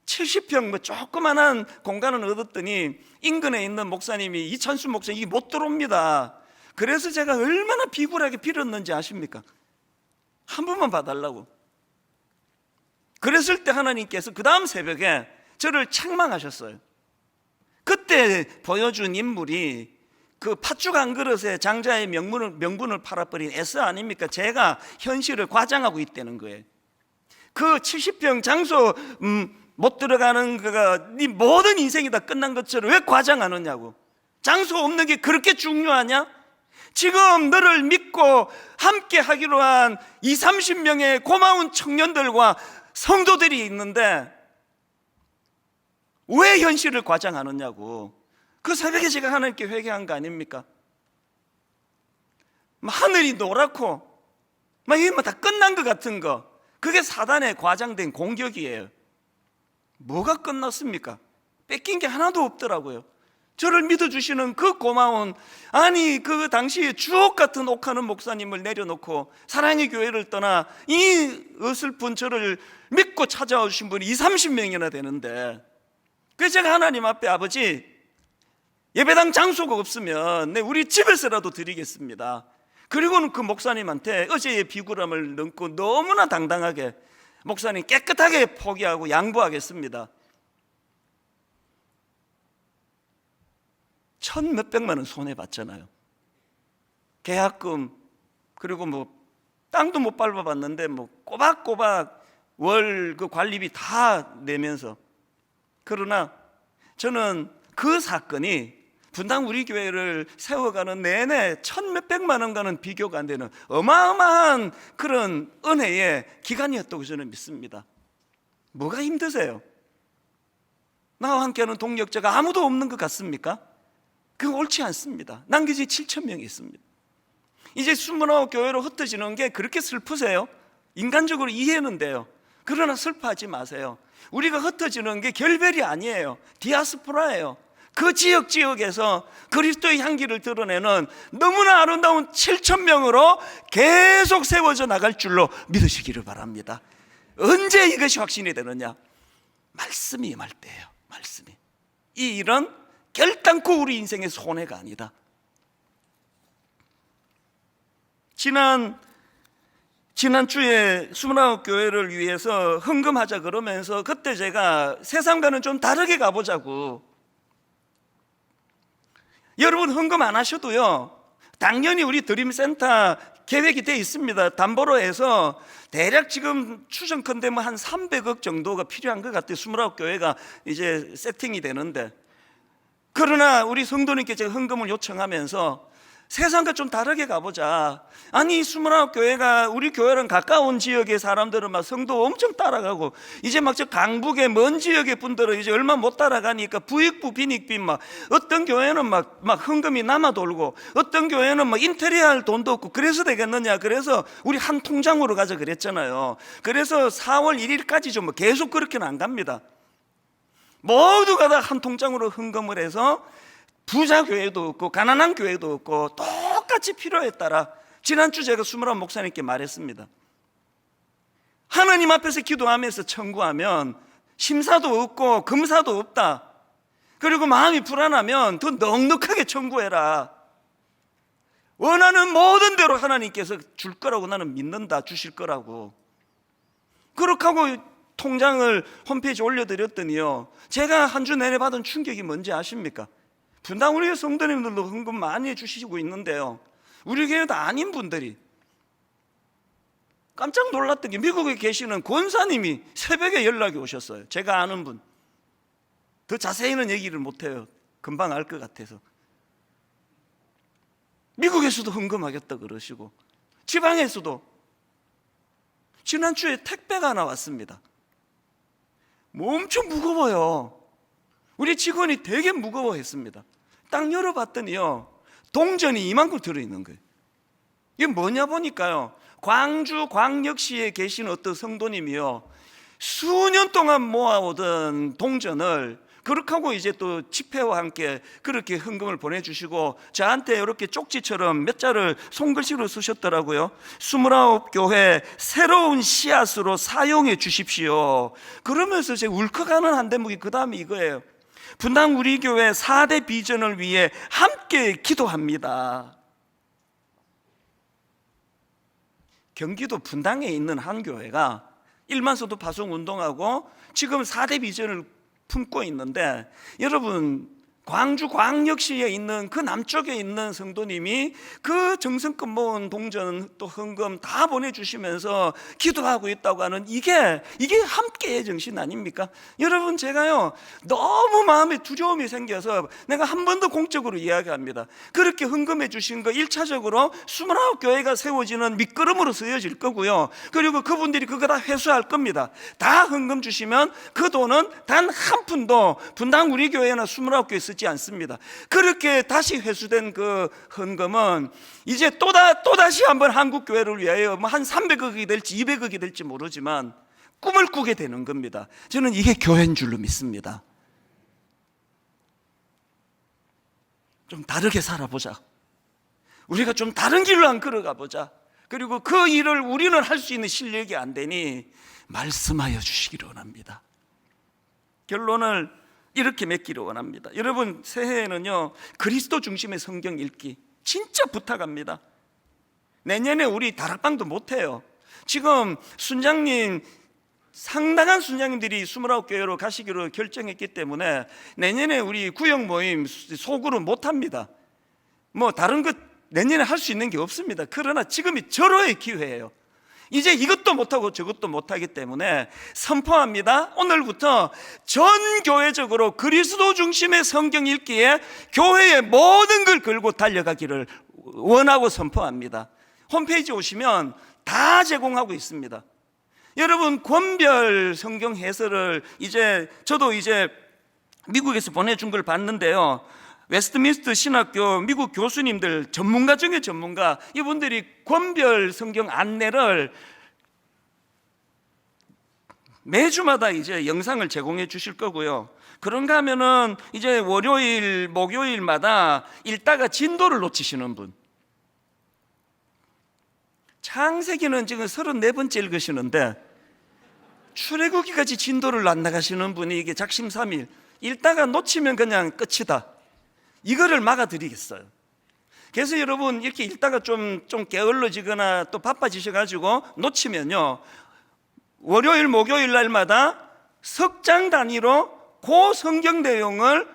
70평 뭐 조그만한 공간을 얻었더니 인근에 있는 목사님이 이찬수 목사님이 못 들어옵니다. 그래서 제가 얼마나 비굴하게 빌었는지 아십니까? 한 번만 봐달라고. 그랬을 때 하나님께서 그 다음 새벽에 저를 책망하셨어요. 그때 보여준 인물이 그 팥죽 한 그릇에 장자의 명분을 팔아버린 에서 아닙니까? 제가 현실을 과장하고 있다는 거예요. 그 70평 장소 못 들어가는 거가 네 모든 인생이 다 끝난 것처럼 왜 과장하느냐고. 장소 없는 게 그렇게 중요하냐? 지금 너를 믿고 함께 하기로 한 20-30명의 고마운 청년들과 성도들이 있는데 왜 현실을 과장하느냐고. 그 새벽에 제가 하나님께 회개한 거 아닙니까? 하늘이 노랗고 이게 다 끝난 것 같은 거, 그게 사단의 과장된 공격이에요. 뭐가 끝났습니까? 뺏긴 게 하나도 없더라고요. 저를 믿어주시는 그 고마운, 아니 그 당시에 주옥 같은 옥하는 목사님을 내려놓고 사랑의 교회를 떠나 이 어설픈 저를 믿고 찾아오신 분이 20-30명이나 되는데, 그래서 제가 하나님 앞에, 아버지 예배당 장소가 없으면 우리 집에서라도 드리겠습니다. 그리고는 그 목사님한테 어제의 비굴함을 넘고 너무나 당당하게 목사님 깨끗하게 포기하고 양보하겠습니다. 1,000몇백만 원 손해봤잖아요. 계약금, 그리고 땅도 못 밟아봤는데 꼬박꼬박 월 그 관리비 다 내면서. 그러나 저는 그 사건이 분당 우리 교회를 세워가는 내내 1,000몇백만 원과는 비교가 안 되는 어마어마한 그런 은혜의 기간이었다고 저는 믿습니다. 뭐가 힘드세요? 나와 함께하는 동력자가 아무도 없는 것 같습니까? 그거 옳지 않습니다. 남겨지 7,000명이 있습니다. 이제 29교회로 흩어지는 게 그렇게 슬프세요? 인간적으로 이해는 돼요. 그러나 슬퍼하지 마세요. 우리가 흩어지는 게 결별이 아니에요. 디아스포라예요. 그 지역에서 그리스도의 향기를 드러내는 너무나 아름다운 7,000명으로 계속 세워져 나갈 줄로 믿으시기를 바랍니다. 언제 이것이 확신이 되느냐? 말씀이 임할 때예요. 말씀이. 이 일은 결단코 우리 인생의 손해가 아니다. 지난주에 29교회를 위해서 헌금하자 그러면서 그때 제가 세상과는 좀 다르게 가보자고. 여러분 헌금 안 하셔도요, 당연히 우리 드림센터 계획이 되어 있습니다. 담보로해서 대략 지금 추정컨대 한 300억 정도가 필요한 것 같아요. 29교회가 이제 세팅이 되는데. 그러나 우리 성도님께 제가 헌금을 요청하면서 세상과 좀 다르게 가보자. 아니 29교회가 우리 교회랑 가까운 지역의 사람들은 막 성도 엄청 따라가고, 이제 막 저 강북의 먼 지역의 분들은 이제 얼마 못 따라가니까 부익부 빈익빈 막, 어떤 교회는 막 헌금이 남아 돌고, 어떤 교회는 막 인테리어 할 돈도 없고. 그래서 되겠느냐? 그래서 우리 한 통장으로 가자 그랬잖아요. 그래서 4월 1일까지 좀 계속 그렇게는 안 갑니다. 모두가 다 한 통장으로 헌금을 해서 부자 교회도 없고 가난한 교회도 없고 똑같이 필요에 따라, 지난주 제가 21 목사님께 말했습니다. 하나님 앞에서 기도하면서 청구하면 심사도 없고 검사도 없다. 그리고 마음이 불안하면 더 넉넉하게 청구해라. 원하는 모든 대로 하나님께서 줄 거라고 나는 믿는다. 주실 거라고. 그렇게 하고 통장을 홈페이지에 올려드렸더니요, 제가 한 주 내내 받은 충격이 뭔지 아십니까? 분당 우리 성도님들도 헌금 많이 해주시고 있는데요, 우리 교회도 아닌 분들이 깜짝 놀랐던 게, 미국에 계시는 권사님이 새벽에 연락이 오셨어요. 제가 아는 분. 더 자세히는 얘기를 못해요. 금방 알 것 같아서. 미국에서도 헌금하겠다 그러시고, 지방에서도. 지난주에 택배가 하나 왔습니다. 엄청 무거워요. 우리 직원이 되게 무거워했습니다. 딱 열어봤더니요, 동전이 이만큼 들어있는 거예요. 이게 뭐냐 보니까요, 광주 광역시에 계신 어떤 성도님이요, 수년 동안 모아오던 동전을 그렇게 하고 이제 또 지폐와 함께 그렇게 헌금을 보내주시고, 저한테 이렇게 쪽지처럼 몇 자를 손글씨로 쓰셨더라고요. 29교회 새로운 씨앗으로 사용해 주십시오. 그러면서 제가 울컥하는 한 대목이 그 다음에 이거예요. 분당 우리 교회 4대 비전을 위해 함께 기도합니다. 경기도 분당에 있는 한 교회가 일만서도 파송 운동하고 지금 4대 비전을 품고 있는데, 여러분 광주 광역시에 있는 그 남쪽에 있는 성도님이 그 정성껏 모은 동전 또 헌금 다 보내주시면서 기도하고 있다고 하는 이게 함께의 정신 아닙니까? 여러분, 제가요 너무 마음에 두려움이 생겨서 내가 한 번 더 공적으로 이야기합니다. 그렇게 헌금해 주신 거 1차적으로 29교회가 세워지는 밑거름으로 쓰여질 거고요, 그리고 그분들이 그거 다 회수할 겁니다. 다 헌금 주시면 그 돈은 단 한 푼도 분당 우리 교회나 29교회 쓰지 않습니다. 그렇게 다시 회수된 그 헌금은 이제 또다시 한번 한국교회를 위하여 한 300억이 될지 200억이 될지 모르지만 꿈을 꾸게 되는 겁니다. 저는 이게 교회인 줄로 믿습니다. 좀 다르게 살아보자. 우리가 좀 다른 길로 안 걸어가 보자. 그리고 그 일을 우리는 할 수 있는 실력이 안 되니 말씀하여 주시기를 원합니다. 결론을 이렇게 맺기를 원합니다. 여러분, 새해에는요 그리스도 중심의 성경 읽기 진짜 부탁합니다. 내년에 우리 다락방도 못해요. 지금 순장님, 상당한 순장님들이 29교회로 가시기로 결정했기 때문에 내년에 우리 구역 모임 소그룹 못합니다. 뭐 다른 것 내년에 할 수 있는 게 없습니다. 그러나 지금이 절호의 기회예요. 이제 이것도 못하고 저것도 못하기 때문에 선포합니다. 오늘부터 전 교회적으로 그리스도 중심의 성경 읽기에 교회의 모든 걸 걸고 달려가기를 원하고 선포합니다. 홈페이지 오시면 다 제공하고 있습니다. 여러분, 권별 성경 해설을 저도 미국에서 보내준 걸 봤는데요, 웨스트민스터 신학교 미국 교수님들, 전문가 중에 전문가, 이분들이 권별 성경 안내를 매주마다 영상을 제공해 주실 거고요. 그런가 하면은 월요일, 목요일마다 읽다가 진도를 놓치시는 분, 창세기는 지금 34번째 읽으시는데 출애굽기까지 진도를 안 나가시는 분이 이게 작심삼일 읽다가 놓치면 그냥 끝이다, 이거를 막아드리겠어요. 그래서 여러분, 이렇게 읽다가 좀 게을러지거나 또 바빠지셔가지고 놓치면요, 월요일 목요일 날마다 석장 단위로 그 성경 내용을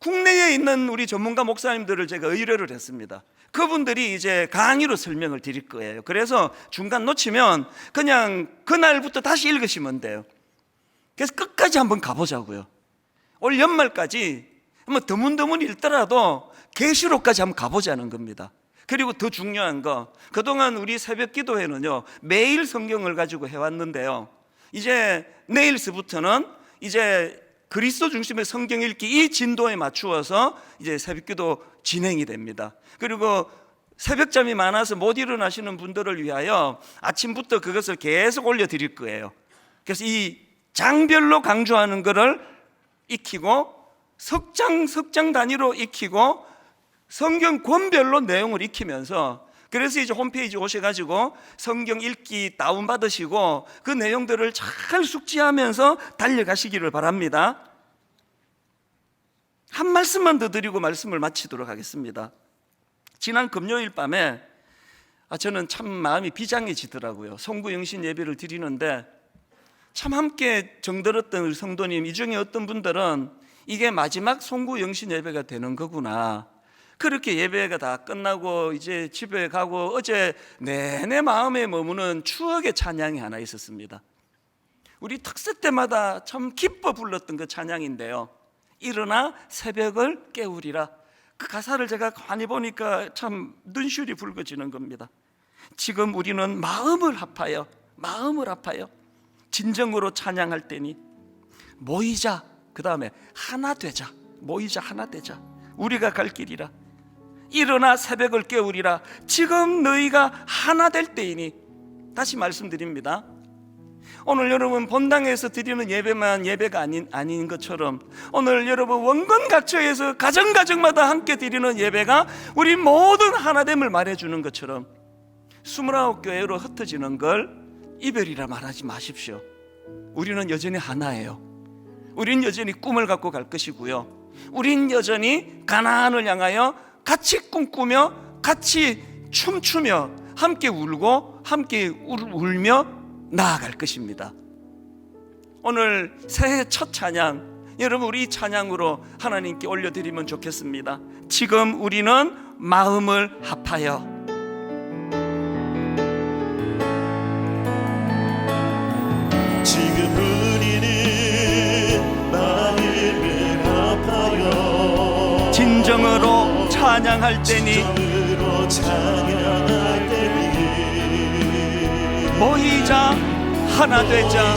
국내에 있는 우리 전문가 목사님들을 제가 의뢰를 했습니다. 그분들이 강의로 설명을 드릴 거예요. 그래서 중간 놓치면 그냥 그날부터 다시 읽으시면 돼요. 그래서 끝까지 한번 가보자고요. 올 연말까지 한번 드문드문 읽더라도 계시록까지 한번 가보자는 겁니다. 그리고 더 중요한 거, 그동안 우리 새벽 기도회는요 매일 성경을 가지고 해왔는데요, 이제 내일서부터는 그리스도 중심의 성경 읽기 이 진도에 맞추어서 새벽 기도 진행이 됩니다. 그리고 새벽잠이 많아서 못 일어나시는 분들을 위하여 아침부터 그것을 계속 올려드릴 거예요. 그래서 이 장별로 강조하는 것을 익히고 석장 단위로 익히고 성경 권별로 내용을 익히면서, 그래서 홈페이지 오셔가지고 성경 읽기 다운받으시고 그 내용들을 잘 숙지하면서 달려가시기를 바랍니다. 한 말씀만 더 드리고 말씀을 마치도록 하겠습니다. 지난 금요일 밤에 저는 참 마음이 비장해지더라고요. 송구영신 예배를 드리는데 참 함께 정들었던 우리 성도님, 이 중에 어떤 분들은 이게 마지막 송구영신 예배가 되는 거구나, 그렇게 예배가 다 끝나고 이제 집에 가고 어제 내내 마음에 머무는 추억의 찬양이 하나 있었습니다. 우리 특세 때마다 참 기뻐 불렀던 그 찬양인데요, 일어나 새벽을 깨우리라. 그 가사를 제가 가만히 보니까 참 눈시울이 붉어지는 겁니다. 지금 우리는 마음을 합하여 진정으로 찬양할 때니 모이자, 그 다음에 하나 되자, 모이자 하나 되자, 우리가 갈 길이라. 일어나 새벽을 깨우리라. 지금 너희가 하나 될 때이니. 다시 말씀드립니다. 오늘 여러분 본당에서 드리는 예배만 예배가 아닌 것처럼 오늘 여러분 원건각처에서 가정마다 함께 드리는 예배가 우리 모든 하나됨을 말해주는 것처럼 29교회로 흩어지는 걸 이별이라 말하지 마십시오. 우리는 여전히 하나예요. 우린 여전히 꿈을 갖고 갈 것이고요, 우린 여전히 가나안을 향하여 같이 꿈꾸며 같이 춤추며 함께 울고 함께 울며 나아갈 것입니다. 오늘 새해 첫 찬양 여러분, 우리 찬양으로 하나님께 올려드리면 좋겠습니다. 지금 우리는 마음을 합하여. 지금 우리는 마음을 합하여 진정으로 찬양할 때니 모이자 하나 되자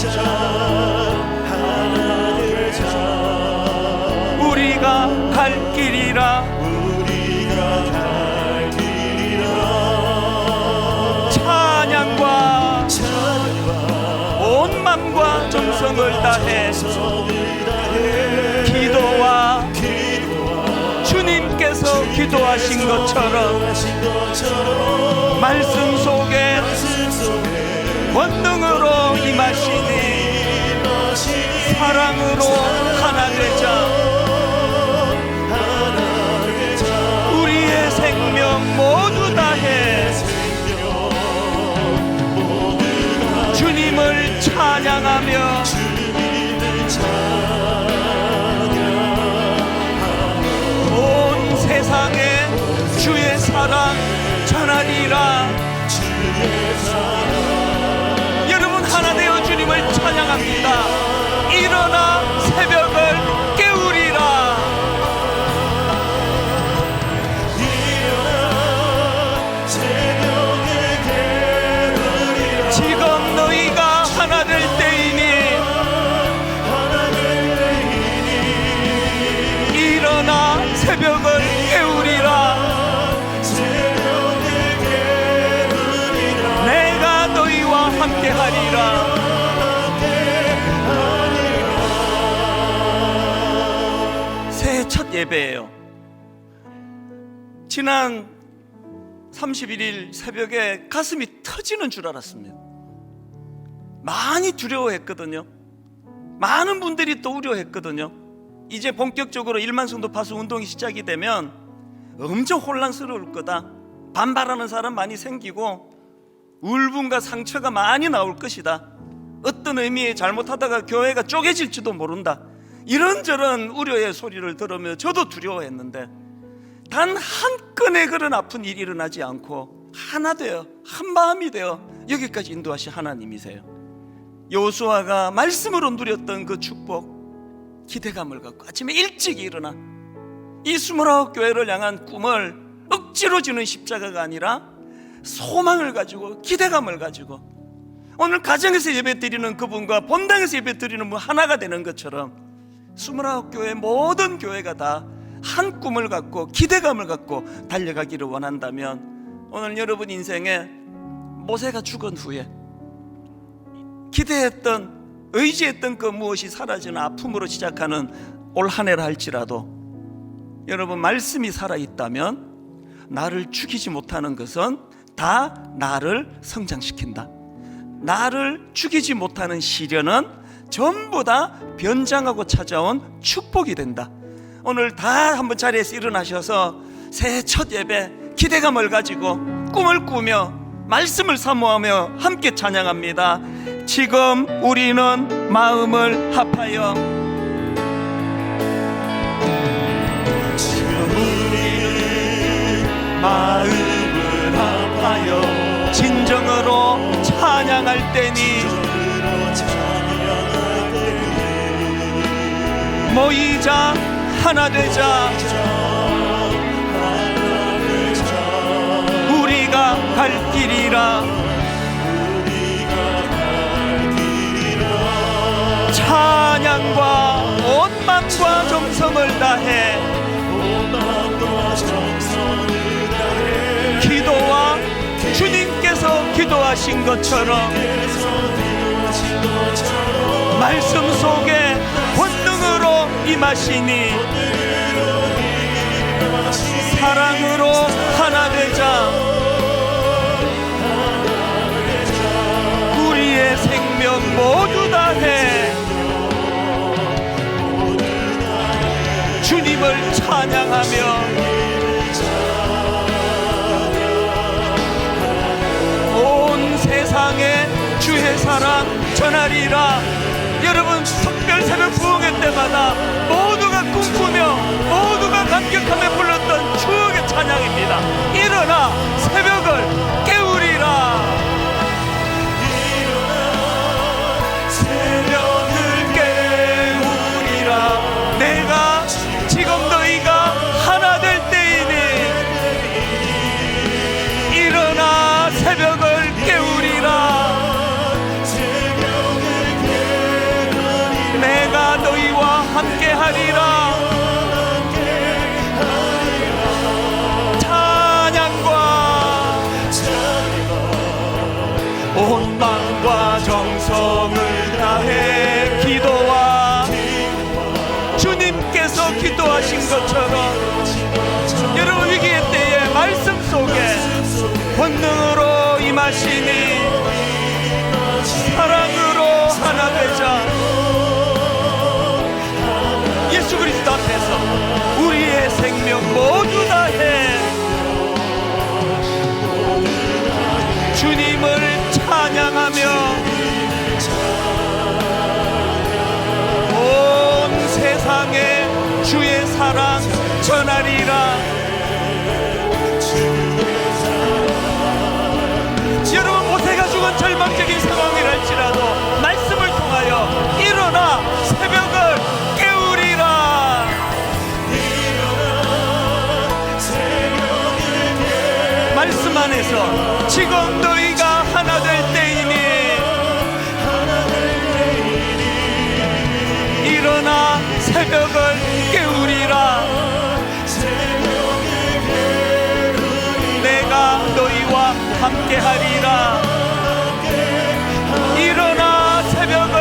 우리가 갈 길이라 찬양과 온 맘과 정성을 다해 기도와 주님께서 기도하신 것처럼 말씀 속에 권능으로 임하시니 사랑으로 하나 되자 우리의 생명 모두 다해 주님을 찬양하며 온 세상에 주의 사랑 전하리라. 여러분, 하나 되어 주님을 찬양합니다. 일어나 새벽을 깨우리라. 지금 너희가 하나 될 때이니 일어나 새벽을 깨우리라. 내가 너희와 함께하리라. 새해 첫 예배예요. 지난 31일 새벽에 가슴이 터지는 줄 알았습니다. 많이 두려워했거든요. 많은 분들이 또 우려했거든요. 이제 본격적으로 1만 성도 파수 운동이 시작이 되면 엄청 혼란스러울 거다. 반발하는 사람 많이 생기고 울분과 상처가 많이 나올 것이다. 어떤 의미에 잘못하다가 교회가 쪼개질지도 모른다. 이런저런 우려의 소리를 들으며 저도 두려워했는데 단 한 건의 그런 아픈 일이 일어나지 않고 하나 되어 한 마음이 되어 여기까지 인도하신 하나님이세요. 여호수아가 말씀으로 누렸던 그 축복, 기대감을 갖고 아침에 일찍 일어나 이 29교회를 향한 꿈을 억지로 지는 십자가가 아니라 소망을 가지고 기대감을 가지고 오늘 가정에서 예배 드리는 그분과 본당에서 예배 드리는 분 하나가 되는 것처럼 29교회 모든 교회가 다 한 꿈을 갖고 기대감을 갖고 달려가기를 원한다면 오늘 여러분 인생에 모세가 죽은 후에 기대했던 의지했던 그 무엇이 사라지는 아픔으로 시작하는 올 한 해라 할지라도 여러분 말씀이 살아있다면 나를 죽이지 못하는 것은 다 나를 성장시킨다. 나를 죽이지 못하는 시련은 전부 다 변장하고 찾아온 축복이 된다. 오늘 다 한번 자리에서 일어나셔서 새해 첫 예배 기대감을 가지고 꿈을 꾸며 말씀을 사모하며 함께 찬양합니다. 지금 우리는 마음을 합하여 지금 우리는 마음을 합하여 진정으로 찬양할 때니 모이자 하나 되자 우리가 갈 길이라 찬양과 온 맘과 정성을 다해 기도와 주님께서 기도하신 것처럼 말씀 속에 권능으로 임하시니 사랑으로 하나 되자 우리의 생명 모두 다해 주님을 찬양하며 온 세상에 주의 사랑 전하리라. 여러분 특별 새벽 부흥회 때마다 모두가 꿈꾸며 모두가 감격하며 불렀던 추억의 찬양입니다. 일어나 새벽을 깨우리라. 새벽을 깨우리라. 내가 지금 너희가 하나 될 때이니 일어나 새벽을 깨우리라. 내가 너희와 함께하리라. 찬양과 온 마음과 정성을 다해 기도와 주님께서 기도하신 것처럼 여러분 위기의 때에 말씀 속에 권능으로 임하시니 사랑으로 하나 되자. 예수 그리스도 앞에서 우리의 생명 모두 다해 주님을 찬양하며 온 세상에 주의 사랑 전하리라. 여러분 모세가 죽은 절망적인 상황이랄지라도 말씀을 통하여 일어나 새벽을 깨우리라. 말씀 안에서 지금 너희가 하나 될 때이니 일어나 새벽을 깨우리라. 내가 너희와 함께하리라. 일어나 새벽을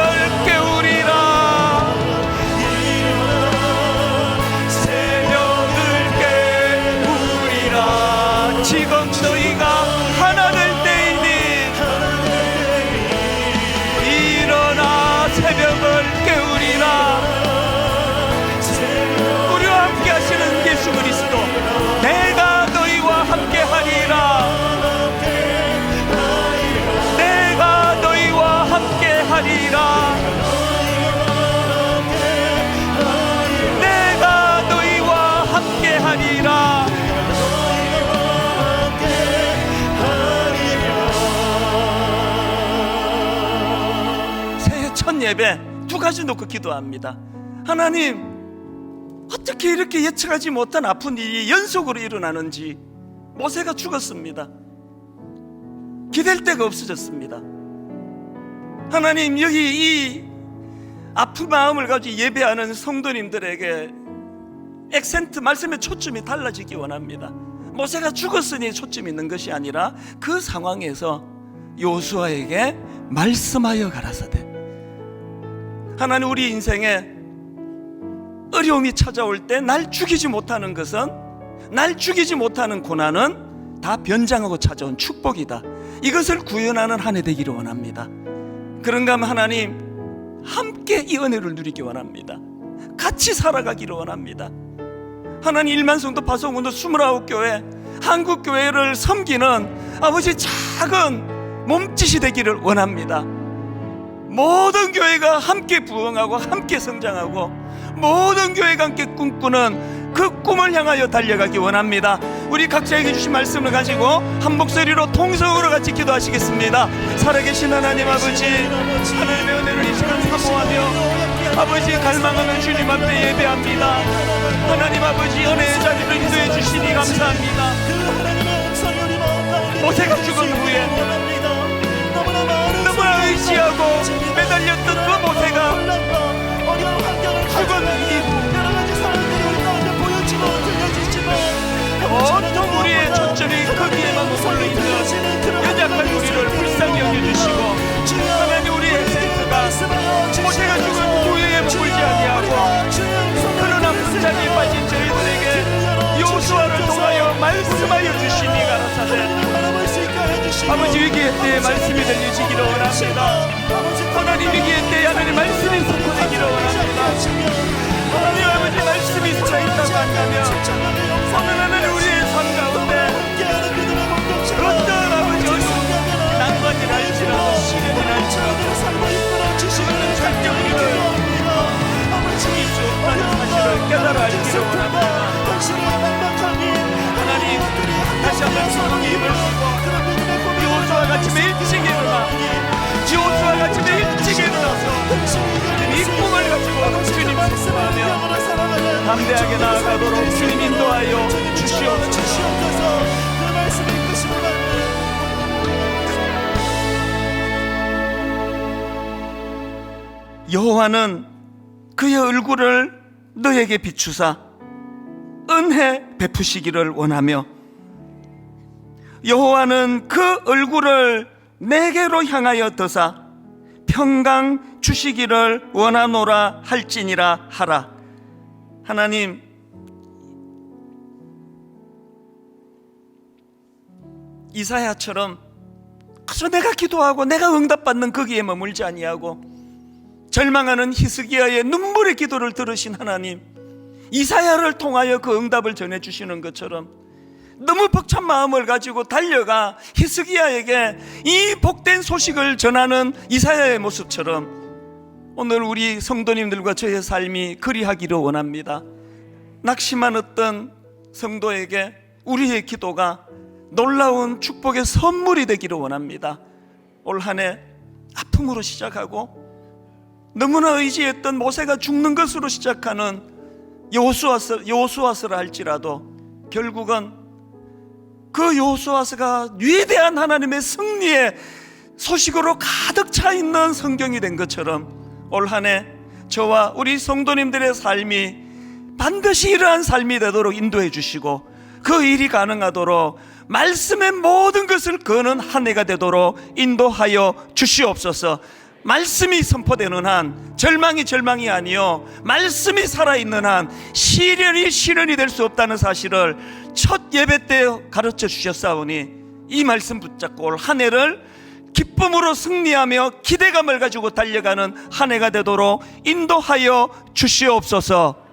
깨우리라. 새벽을 깨우리라. 지금 너희가 하나 될 때이니 일어나 새벽을 깨우리라. 우리와 함께 하시는 예수 그리스도 내가 너희와 함께 하리라. 내가 너희와 함께 하리라. 내가 너희와 함께 하리라. 새해 첫 예배 두 가지 놓고 기도합니다. 하나님, 어떻게 이렇게 예측하지 못한 아픈 일이 연속으로 일어나는지. 모세가 죽었습니다. 기댈 데가 없어졌습니다. 하나님, 여기 이 아픈 마음을 가지고 예배하는 성도님들에게 액센트, 말씀의 초점이 달라지기 원합니다. 모세가 죽었으니 초점이 있는 것이 아니라 그 상황에서 요수아에게 말씀하여 가라사대. 하나님, 우리 인생에 어려움이 찾아올 때 날 죽이지 못하는 것은, 날 죽이지 못하는 고난은 다 변장하고 찾아온 축복이다. 이것을 구현하는 한 해 되기를 원합니다. 그런가 하면 하나님, 함께 이 은혜를 누리기 원합니다. 같이 살아가기를 원합니다. 하나님, 1만 성도 파송운동 29교회 한국교회를 섬기는 아버지 작은 몸짓이 되기를 원합니다. 모든 교회가 함께 부흥하고 함께 성장하고 모든 교회가 함께 꿈꾸는 그 꿈을 향하여 달려가기 원합니다. 우리 각자에게 주신 말씀을 가지고 한 목소리로 통성으로 같이 기도하시겠습니다. 살아계신 하나님 아버지, 하나님의 은혜를 이 시간 사모하며 아버지 갈망하는 주님 앞에 예배합니다. 하나님 아버지, 은혜의 자리를 인도해 주시니 감사합니다. 모세가 죽은 후에 너무나 의지하고 매달렸던 그 모세가 죽은 이후 온통 우리의 초점이 거기에만 머물러 있는 연약한 우리를 불쌍히 여겨주시고, 하나님, 우리의 센스가 모세가 죽은 후에 머물지 아니하고 그런 아픈 자리에 빠진 저희들에게 요수아를 통하여 말씀하여 주시니 가라사대. 아버지, 위기의 때에 말씀이 들려지기를 원합니다. 하나님, 위기의 때에 하나님 말씀이 선포되기를 원합니다. 하나님 아버지, 말씀이 살아있다고 한다면 오늘 하나님 우리의 삶 가운데 어떤 아버지 어려운 난관이랄지라도 시련이랄지라도 그것은 절대로 위대하게 나아가도록 주님 인도하여 주시옵소서. 그 말씀을 이끄시는 여호와는 그의 얼굴을 너에게 비추사 은혜 베푸시기를 원하며 여호와는 그 얼굴을 내게로 향하여 드사 평강 주시기를 원하노라 할지니라 하라. 하나님, 이사야처럼 그저 내가 기도하고 내가 응답받는 거기에 머물지 아니하고 절망하는 히스기야의 눈물의 기도를 들으신 하나님, 이사야를 통하여 그 응답을 전해주시는 것처럼 너무 벅찬 마음을 가지고 달려가 히스기야에게 이 복된 소식을 전하는 이사야의 모습처럼 오늘 우리 성도님들과 저의 삶이 그리하기를 원합니다. 낙심한 어떤 성도에게 우리의 기도가 놀라운 축복의 선물이 되기를 원합니다. 올 한 해 아픔으로 시작하고 너무나 의지했던 모세가 죽는 것으로 시작하는 여호수아서라 할지라도 결국은 그 여호수아서가 위대한 하나님의 승리의 소식으로 가득 차 있는 성경이 된 것처럼 올 한 해 저와 우리 성도님들의 삶이 반드시 이러한 삶이 되도록 인도해 주시고 그 일이 가능하도록 말씀의 모든 것을 거는 한 해가 되도록 인도하여 주시옵소서. 말씀이 선포되는 한 절망이 아니요 말씀이 살아있는 한 시련이 될 수 없다는 사실을 첫 예배 때 가르쳐 주셨사오니 이 말씀 붙잡고 올 한 해를 기쁨으로 승리하며 기대감을 가지고 달려가는 한 해가 되도록 인도하여 주시옵소서.